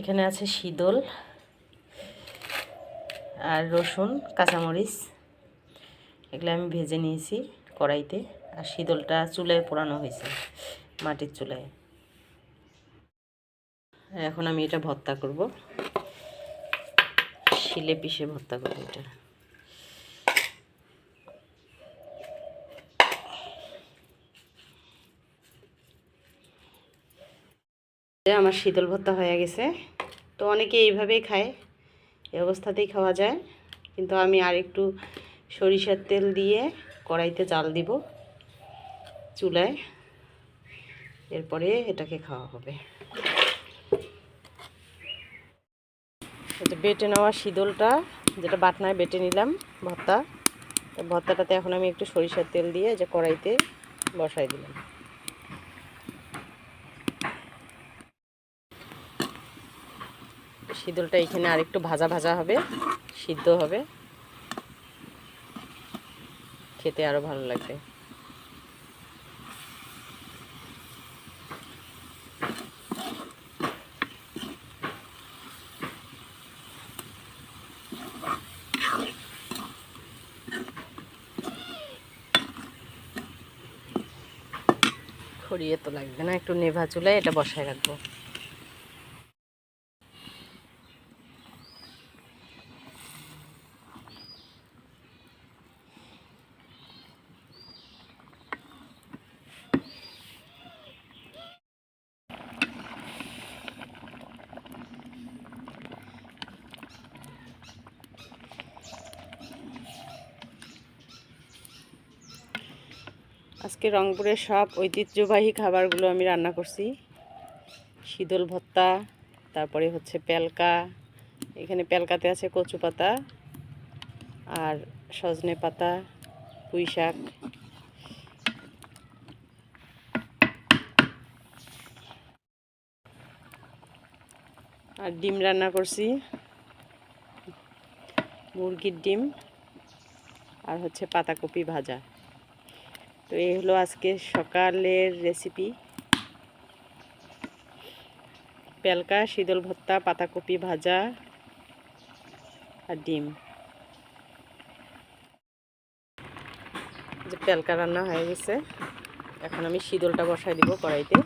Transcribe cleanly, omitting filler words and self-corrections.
এখানে আছে শীতল আর রসুন কাঁচামরিচ, এগুলো আমি ভেজে নিয়েছি কড়াইতে। আর শীতলটা চুলায় পোড়ানো হয়েছে, মাটির চুলায়। এখন আমি এটা ভর্তা করব, শিলে পিষে ভর্তা করব এটা। আমার শীতল ভর্তা হয়ে গেছে। তো অনেকে এইভাবেই খায়, এই অবস্থাতেই খাওয়া যায়, কিন্তু আমি আর একটু সরিষার তেল দিয়ে কড়াইতে জাল দিব চুলায়, এরপরে এটাকে খাওয়া হবে। এটা বেটে নেওয়া শীতলটা, যেটা বাটনায় বেটে নিলাম ভর্তা, ভর্তাটাতে এখন আমি একটু সরিষার তেল দিয়ে যে কড়াইতে বসাই দিলাম। শীতলটা এখানে আরেকটু ভাজা ভাজা হবে, সিদ্ধ হবে, খেতে আরও ভালো লাগবে। ছড়িয়ে তো লাগবে না, একটু নেভা চুলায় এটা বসায় রাখবো। আজকে রংপুরের সব ঐতিহ্যবাহী খাবারগুলো আমি রান্না করছি। শীতল ভর্তা, তারপরে হচ্ছে পেলকা, এখানে পেলকাতে আছে কচু পাতা আর সজনে পাতা, পুঁই শাক, আর ডিম রান্না করছি, মুরগির ডিম, আর হচ্ছে পাতাকপি ভাজা। তো এই হলো আজকে সকালের রেসিপি, পেলকা, শীতল ভর্তা, পাতাকপি ভাজা আর ডিম। যে পেলকা রান্না হয়ে গেছে, এখন আমি শীতলটা বসাই দিব কড়াইতে।